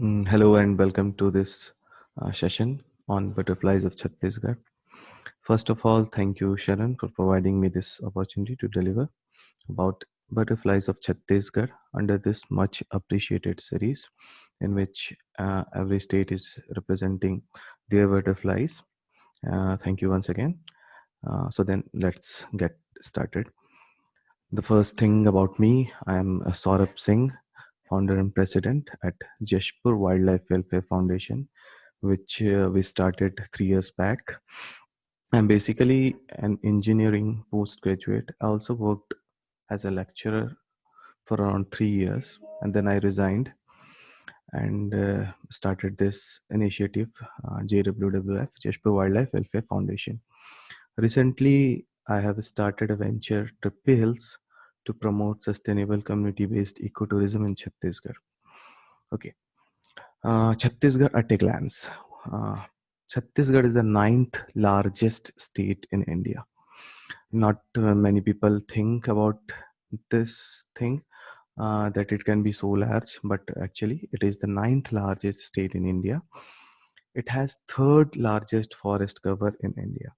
Hello and welcome to this session on butterflies of Chhattisgarh. First of all, thank you, Sharon, for providing me this opportunity to deliver about butterflies of Chhattisgarh under this much appreciated series in which every state is representing their butterflies. Thank you once again. So then let's get started. The first thing about me, I am Saurabh Singh, founder and president at Jeshpur Wildlife Welfare Foundation, which we started 3 years back. I'm basically an engineering postgraduate. I also worked as a lecturer for around 3 years, and then I resigned and started this initiative, JWWF, Jeshpur Wildlife Welfare Foundation. Recently, I have started a venture, Trippy Hills, to promote sustainable community-based ecotourism in Chhattisgarh. Okay, Chhattisgarh at a glance. Uh, Chhattisgarh is the ninth largest state in India. Not many people think about this thing, that it can be so large, but actually it is the ninth largest state in India. It has third largest forest cover in India.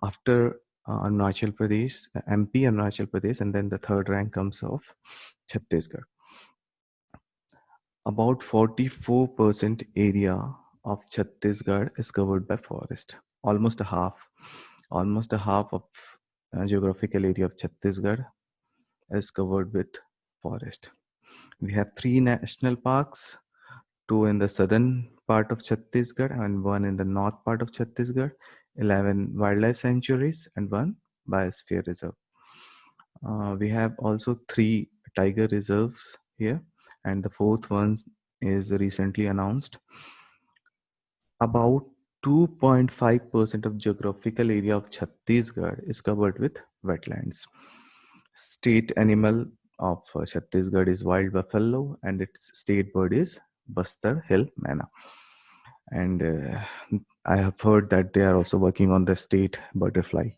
After Arunachal Pradesh, MP, Arunachal Pradesh, and then the third rank comes of Chhattisgarh. About 44% area of Chhattisgarh is covered by forest. Almost a half of geographical area of Chhattisgarh is covered with forest. We have 3 national parks, 2 in the southern part of Chhattisgarh and 1 in the north part of Chhattisgarh, 11 wildlife sanctuaries and 1 biosphere reserve. We have also 3 tiger reserves here, and the fourth one is recently announced. About 2.5% of geographical area of Chhattisgarh is covered with wetlands. State animal of Chhattisgarh is wild buffalo, and its state bird is Bastar Hill Manna. And I have heard that they are also working on the state butterfly.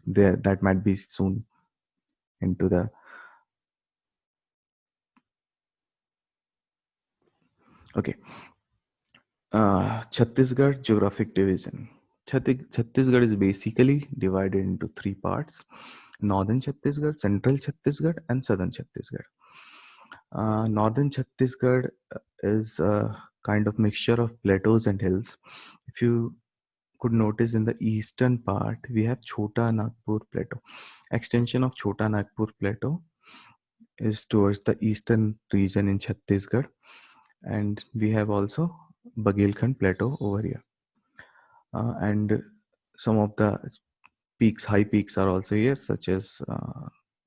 That might be soon into the. Okay. Chhattisgarh geographic division. Chhattisgarh is basically divided into 3 parts: Northern Chhattisgarh, Central Chhattisgarh, and Southern Chhattisgarh. Northern Chhattisgarh is a kind of mixture of plateaus and hills. If you could notice, in the eastern part, we have Chota Nagpur Plateau. Extension of Chota Nagpur Plateau is towards the eastern region in Chhattisgarh, and we have also Bagelkhand Plateau over here. And some of the high peaks are also here, such as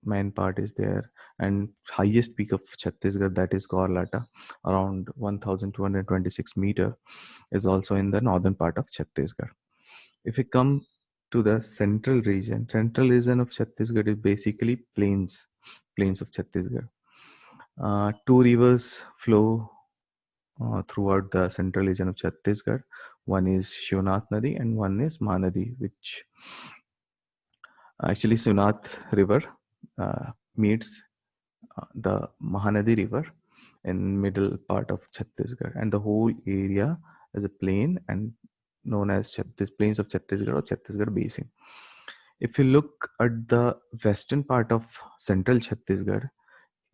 main part is there, and highest peak of Chhattisgarh, that is Gorlata, around 1226 meter, is also in the northern part of Chhattisgarh. If we come to the central region of Chhattisgarh is basically plains of Chhattisgarh. 2 rivers flow throughout the central region of Chhattisgarh. One is Shivnath Nadi and one is Mahanadi, which actually Shivnath River meets the Mahanadi River in middle part of Chhattisgarh, and the whole area is a plain and known as Plains of Chhattisgarh or Chhattisgarh Basin. If you look at the western part of central Chhattisgarh,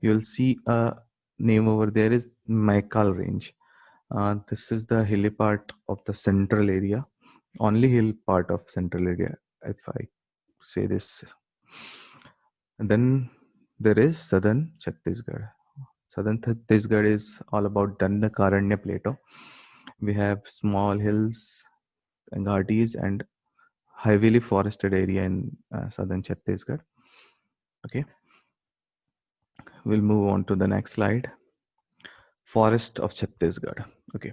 you'll see a name over there is Maikal Range. This is the hilly part of the central area, only hill part of central area, if I say this. And then there is southern Chhattisgarh. Southern Chhattisgarh is all about Dandakaranya Plateau. We have small hills and ghatis and heavily forested area in southern Chhattisgarh. Okay, we'll move on to the next slide. Forest of Chhattisgarh. Okay,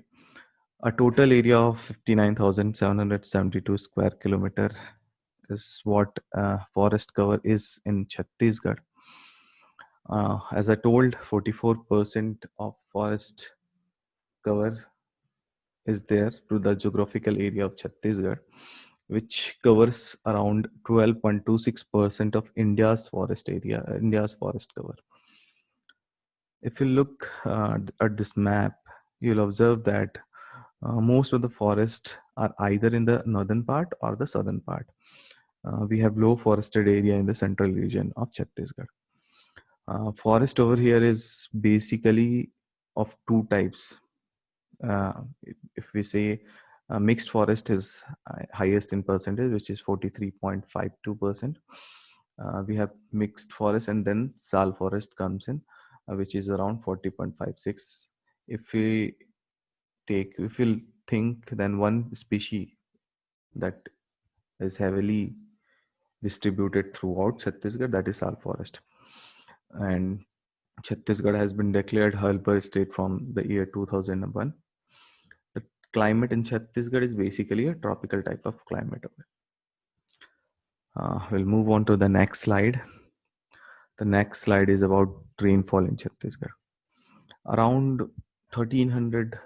a total area of 59,772 square kilometer is what forest cover is in Chhattisgarh. As I told, 44% of forest cover is there to the geographical area of Chhattisgarh, which covers around 12.26% of India's forest area, India's forest cover. If you look at this map, you'll observe that most of the forests are either in the northern part or the southern part. We have low forested area in the central region of Chhattisgarh. Forest over here is basically of two types. If we say mixed forest is highest in percentage, which is 43.52%. We have mixed forest, and then sal forest comes in, which is around 40.56. If we think, then one species that is heavily distributed throughout Chhattisgarh, that is sal forest. And Chhattisgarh has been declared Halbar state from the year 2001. The climate in Chhattisgarh is basically a tropical type of climate. We'll move on to the next slide. The next slide is about rainfall in Chhattisgarh. Around 1300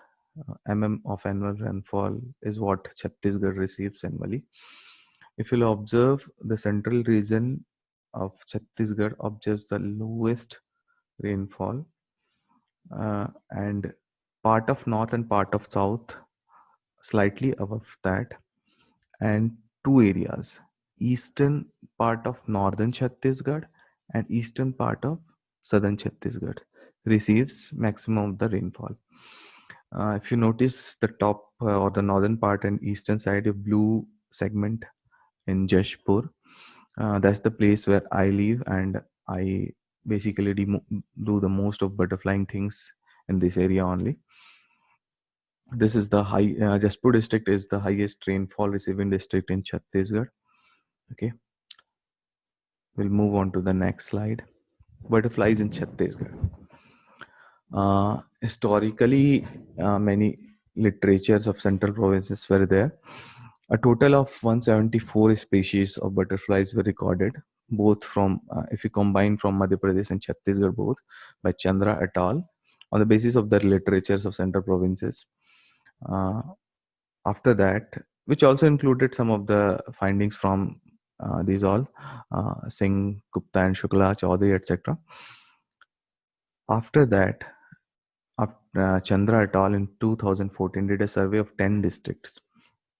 of annual rainfall is what Chhattisgarh receives annually. If you'll observe, the central region of Chhattisgarh observes the lowest rainfall, and part of north and part of south slightly above that, and two areas, eastern part of northern Chhattisgarh and eastern part of southern Chhattisgarh, receives maximum of the rainfall. If you notice the top or the northern part and eastern side, a blue segment in Jashpur, that's the place where I live, and I basically do the most of butterflying things in this area only. This is the high Jaspur district is the highest rainfall receiving district in Chhattisgarh. Okay, we'll move on to the next slide. Butterflies in Chhattisgarh. Historically, many literatures of central provinces were there. A total of 174 species of butterflies were recorded, both from, if you combine from Madhya Pradesh and Chhattisgarh, both by Chandra et al. On the basis of the literatures of central provinces. After that, which also included some of the findings from these all, Singh, Gupta, and Shukla, Chaudhary, etc. After that, Chandra et al. In 2014 did a survey of 10 districts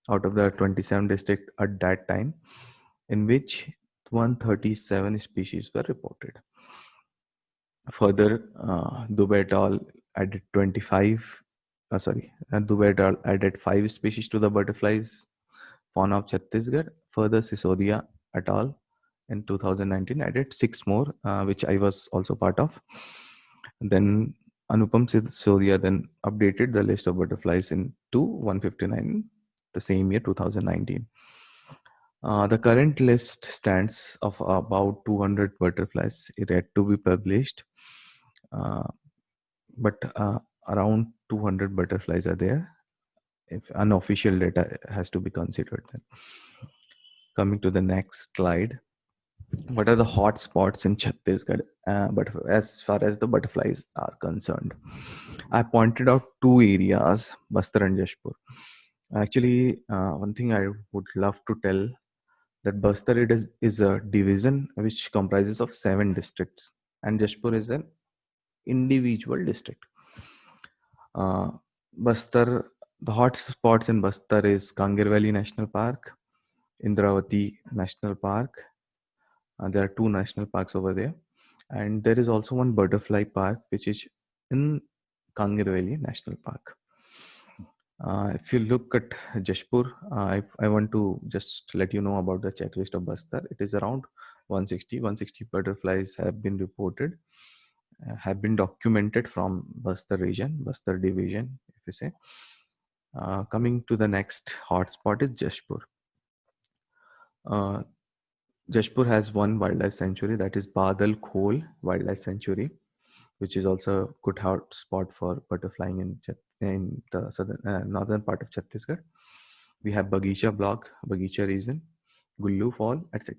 out of the 27 districts at that time, in which 137 species were reported. Further, Dubey et al. Added 25. Dubey et al. Added 5 species to the butterflies fauna of Chhattisgarh. Further, Sisodia et al. In 2019 added 6 more, which I was also part of. Then Anupam Sisodia then updated the list of butterflies into 159 the same year, 2019. The current list stands of about 200 butterflies yet to be published, but around 200 butterflies are there. If unofficial data has to be considered, then. Coming to the next slide, what are the hot spots in Chhattisgarh? But as far as the butterflies are concerned, I pointed out 2 areas, Bastar and Jashpur. Actually, one thing I would love to tell that Bastar is a division which comprises of 7 districts, and Jashpur is an individual district. Bastar, the hot spots in Bastar is Kangir Valley National Park, Indravati National Park. There are 2 national parks over there, and there is also one butterfly park which is in Kangir Valley National Park. If you look at Jashpur, I want to just let you know about the checklist of Bastar. It is around 160 butterflies have been reported, have been documented from Bastar region, Bastar division, if you say. Coming to the next hotspot is Jashpur. Jashpur has one wildlife sanctuary, that is Badal Khol Wildlife Sanctuary, which is also a good hot spot for butterflying in the northern part of Chhattisgarh. We have Bagicha block, Bagicha region, Gullu Fall, etc.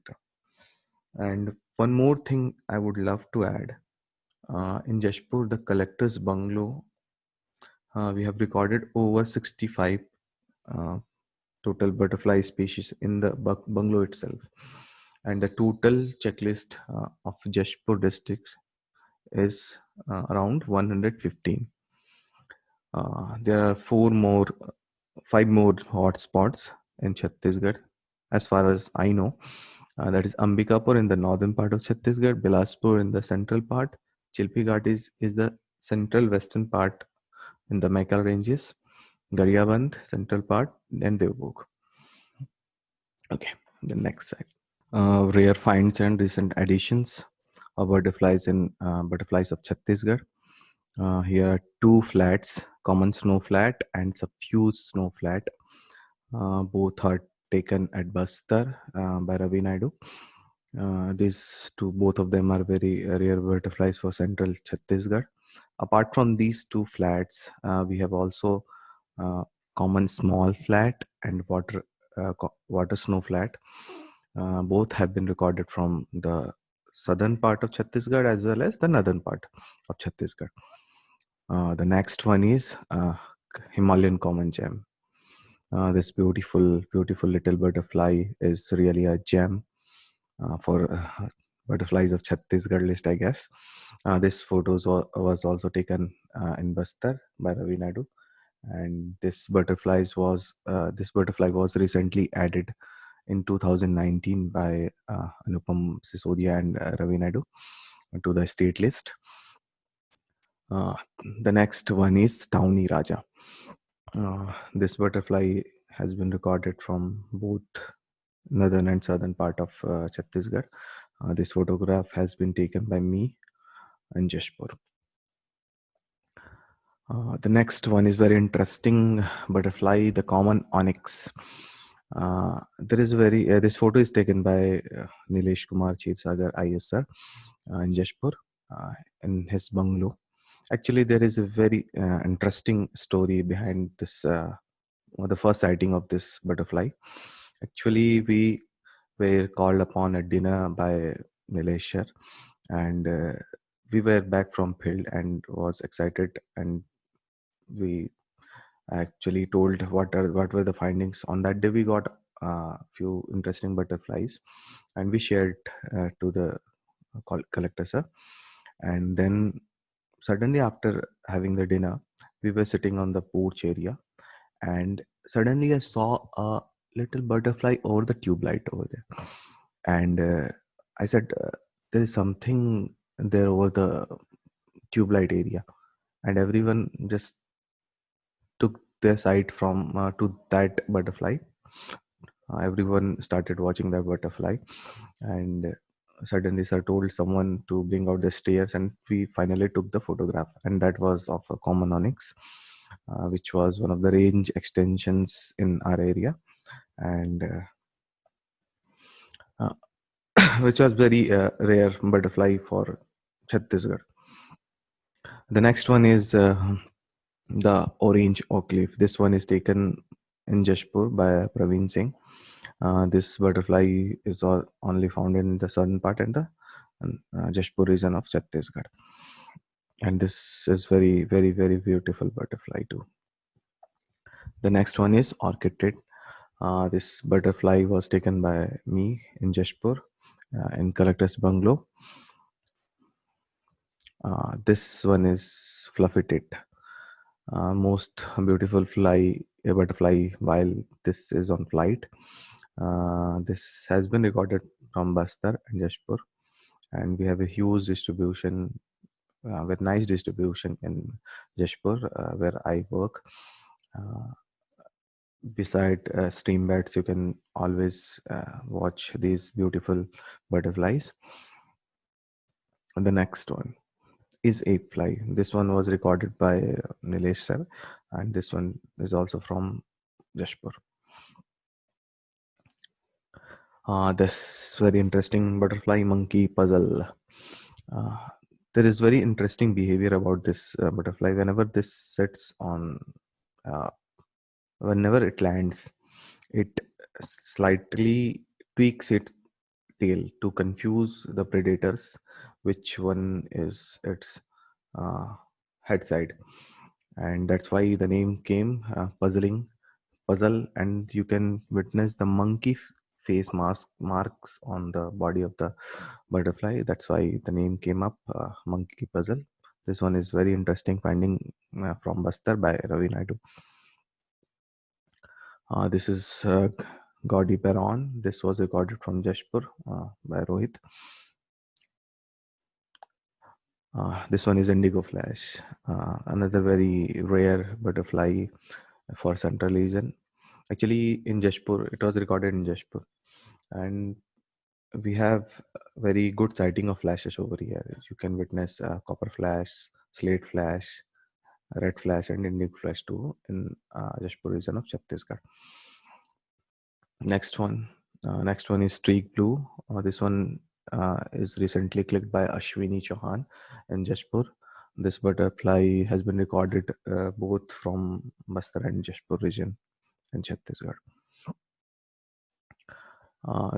And one more thing I would love to add, in Jashpur, the collector's bungalow, we have recorded over 65 total butterfly species in the bungalow itself. And the total checklist of Jashpur district is around 115. There are five more hotspots in Chhattisgarh, as far as I know. That is Ambikapur in the northern part of Chhattisgarh, Bilaspur in the central part, Chilpi Ghat is the central western part in the Maikal ranges, Gariyaband, central part, then Devbhog. Okay, the next slide. Rare finds and recent additions of butterflies of Chhattisgarh. Here are two flats, common snow flat and suffused snow flat. Both are taken at Bastar by Ravi Naidu. Both of them are very rare butterflies for central Chhattisgarh. Apart from these two flats, we have also uh, common small flat and water snow flat. Both have been recorded from the southern part of Chhattisgarh as well as the northern part of Chhattisgarh. The next one is Himalayan common gem. This beautiful little butterfly is really a gem for butterflies of Chhattisgarh list, I guess. This was also taken in Bastar by Ravi Naidu, and this butterfly was recently added in 2019 by Anupam Sisodia and Ravi Naidu to the state list. Uh, the next one is Towni Raja. This butterfly has been recorded from both northern and southern part of Chhattisgarh. This photograph has been taken by me and Jashpur. The next one is very interesting butterfly, the common onyx. There is this photo is taken by Nilesh Kumar Chirsagar ISR in Jashpur in his bungalow. Actually, there is a very interesting story behind this. The first sighting of this butterfly. Actually, we were called upon at dinner by Nilesh, and we were back from field and was excited, and we actually told what were the findings. On that day we got a few interesting butterflies, and we shared to the collector sir. And then suddenly, after having the dinner, we were sitting on the porch area, and suddenly I saw a little butterfly over the tube light over there. And I said, there is something there over the tube light area. And everyone just took their sight from to that butterfly. Everyone started watching that butterfly, and suddenly sir told someone to bring out the stairs, and we finally took the photograph, and that was of a common onyx, which was one of the range extensions in our area, and which was very rare butterfly for Chhattisgarh. The next one is the orange oak leaf. This one is taken in Jashpur by Praveen Singh. This butterfly is only found in the southern part and the Jashpur region of Chhattisgarh. And this is very beautiful butterfly too. The next one is orchid tit. This butterfly was taken by me in Jashpur in collector's bungalow. This one is fluffy tit. Most beautiful butterfly while this is on flight. This has been recorded from Bastar and Jashpur, and we have a huge distribution, with nice distribution in Jashpur, where I work. Uh, Beside stream beds, you can always watch these beautiful butterflies. And the next one is ape fly. This one was recorded by Nilesh sir, and this one is also from Jashpur. This very interesting butterfly monkey puzzle. Uh, there is very interesting behavior about this butterfly. Uh, Whenever it lands, it slightly tweaks its tail to confuse the predators, which one is its uh, head side, and that's why the name came puzzle, and you can witness the monkey face mask marks on the body of the butterfly. That's why the name came up, monkey puzzle. This one is very interesting finding from Bastar by Ravi Naidu. This is Gaudi Peron. This was recorded from Jashpur by Rohit. This one is Indigo Flash, another very rare butterfly for Central region. Actually, in Jashpur, it was recorded in Jashpur, and we have very good sighting of flashes over here. You can witness copper flash, slate flash, red flash, and indigo flash too in Jashpur region of Chhattisgarh. Next one is streak blue. This one is recently clicked by Ashwini Chauhan in Jashpur. This butterfly has been recorded both from Bastar and Jashpur region in Chhattisgarh.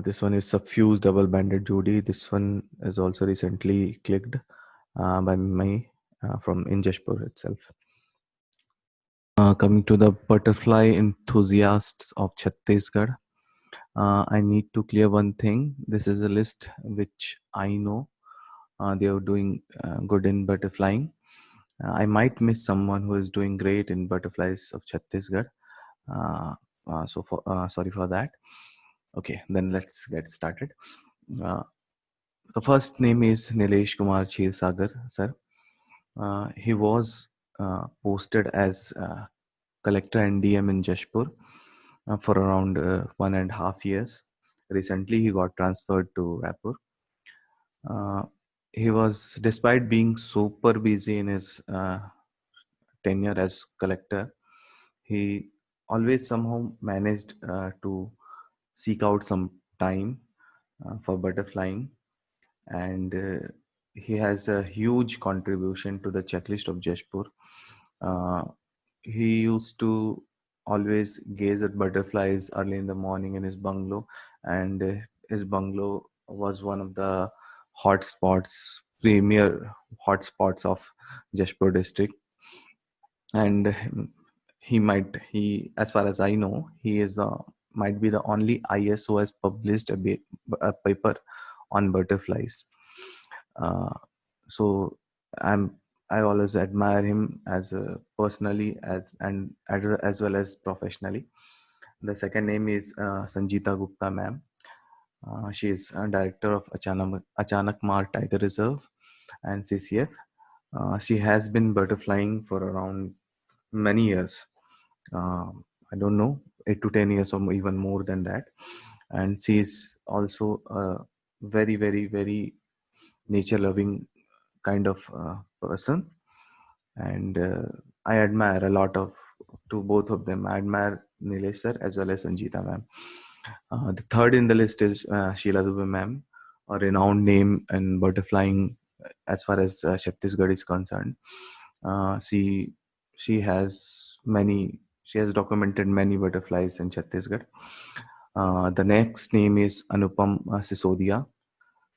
This one is suffused double-banded Judy. This one is also recently clicked by me from in Jashpur itself. Coming to the butterfly enthusiasts of Chhattisgarh, I need to clear one thing. This is a list which I know they are doing good in butterflying. I might miss someone who is doing great in butterflies of Chhattisgarh. Sorry for that. Okay, then let's get started. The first name is Nilesh Kumar Sagar, sir. He was posted as collector NDM in Jashpur for around 1.5 years. Recently, he got transferred to Raipur. He was, despite being super busy in his tenure as collector, he always somehow managed to seek out some time for butterflying, and he has a huge contribution to the checklist of Jashpur. He used to always gaze at butterflies early in the morning in his bungalow, and his bungalow was one of the premier hotspots of Jashpur district. And he, as far as I know, he is the might be the only IS who has published a paper on butterflies. So I always admire him as personally as well as professionally. The second name is Sanjita Gupta ma'am. She is a director of Achanak Mar Tiger Reserve and CCF. She has been butterflying for around many years. I don't know, 8 to 10 years or even more than that. And she is also a very, very, very nature loving kind of person, and I admire a lot of to both of them. I admire Nilesh sir as well as Sanjita ma'am. The third in the list is Sheila Dubey ma'am, a renowned name in butterflying as far as Chhattisgarh is concerned. Uh, she she has many she has documented many butterflies in Chhattisgarh. The next name is Anupam Sisodia.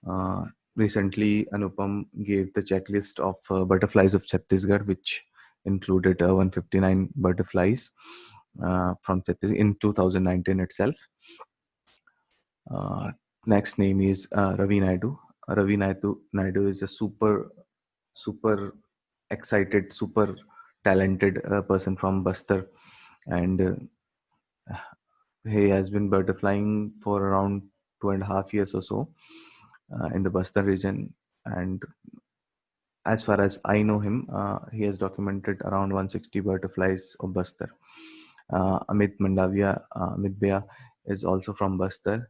Uh, Recently, Anupam gave the checklist of butterflies of Chhattisgarh, which included 159 butterflies from Chhattisgarh in 2019 itself. Next name is Ravi Naidu. Naidu is a super excited, super talented person from Bastar, and he has been butterflying for around 2.5 years or so in the Bastar region. And as far as I know him, he has documented around 160 butterflies of Bastar. Amit Bhaiya is also from Bastar.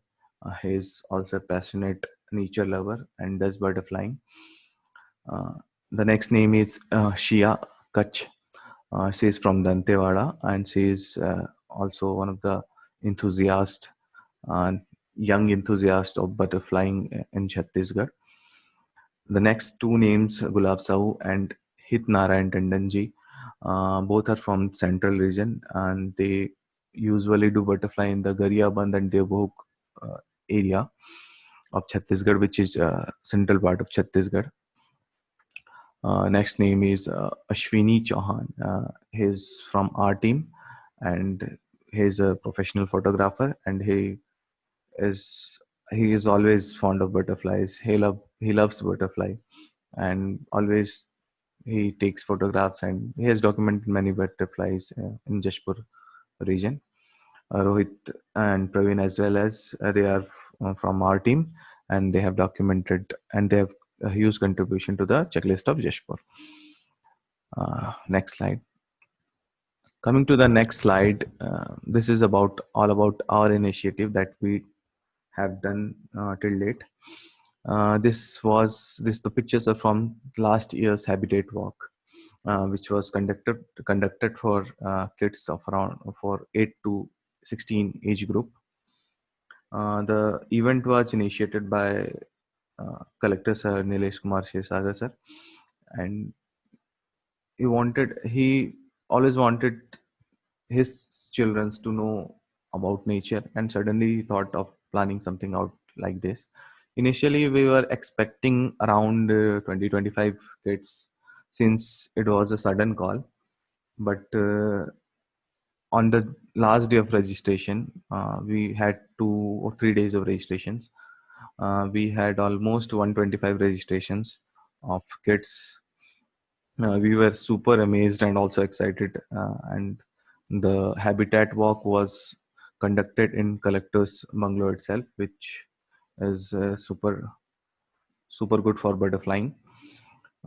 He is also a passionate nature lover and does butterflying. Uh, the next name is Shia Kach. She is from Dantewada, and she is also one of the enthusiast, uh, young enthusiast of butterflying in Chhattisgarh. The next two names, Gulab Sahu and Hit Narayan Tandonji, both are from central region, and they usually do butterfly in the Gariyaband and Devbhog area of Chhattisgarh, which is central part of Chhattisgarh. Next name is Ashwini Chauhan. He's from our team, and he's a professional photographer, and he is he is always fond of butterflies. He loves butterfly, and always he takes photographs, and he has documented many butterflies in Jashpur region. Rohit and Praveen as well as they are from our team, and they have documented and they have a huge contribution to the checklist of Jashpur. Next slide. Coming to the next slide, this is about all about our initiative that we have done till date. This the pictures are from last year's Habitat Walk, which was conducted for kids of around for 8 to 16 age group. The event was initiated by Collector Sir Nilesh Kumar Shirsagar sir, and he always wanted his children to know about nature, and suddenly he thought of planning something out like this. Initially we were expecting around 20-25 kids, since it was a sudden call, but on the last day of registration, we had 2 or 3 days of registrations. We had almost 125 registrations of kids. We were super amazed and also excited, and the Habitat Walk was conducted in Collector's Bungalow itself, which is super good for butterflying.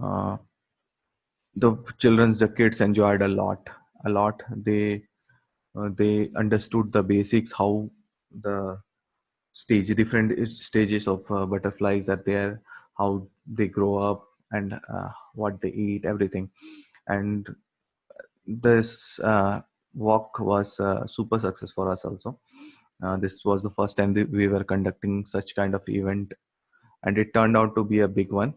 Uh, the kids enjoyed a lot. They understood the basics, how the different stages of butterflies are there, how they grow up, and what they eat, everything. And this walk was super success for us also. This was the first time that we were conducting such kind of event, and it turned out to be a big one.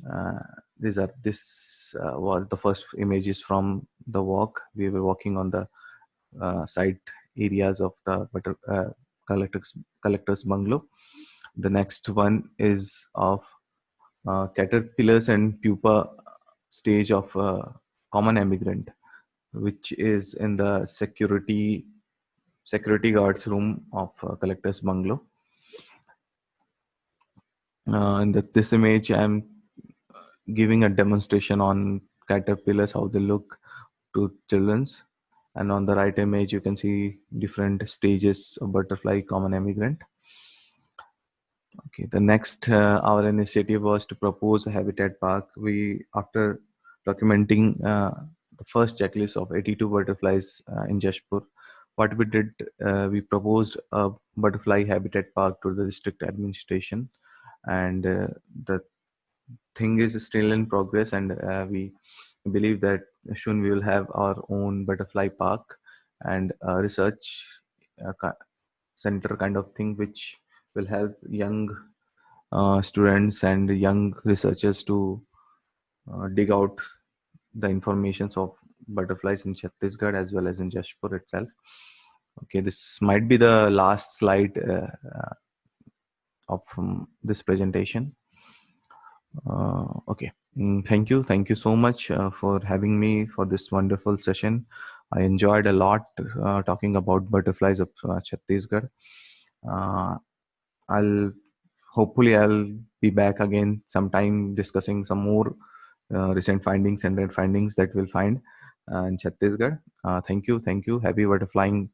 uh, this was the first images from the walk. We were walking on the side areas of the collector's bungalow. The next one is of caterpillars and pupa stage of common emigrant, which is in the security guards room of collector's bungalow. In this image, I'm giving a demonstration on caterpillars, how they look to children's. And on the right image, you can see different stages of butterfly common emigrant. Okay, the next our initiative was to propose a habitat park. We, after documenting the first checklist of 82 butterflies in Jashpur, what we did, we proposed a butterfly habitat park to the district administration, and the thing is still in progress, and we believe that soon we will have our own butterfly park and research center kind of thing, which will help young students and young researchers to dig out the informations of butterflies in Chhattisgarh as well as in Jashpur itself. Okay, this might be the last slide of this presentation. Okay. Thank you so much for having me for this wonderful session. I enjoyed a lot talking about butterflies of Chhattisgarh. Uh, I'll I'll be back again sometime discussing some more recent findings and red findings that we'll find in Chhattisgarh. Thank you. Happy butterflying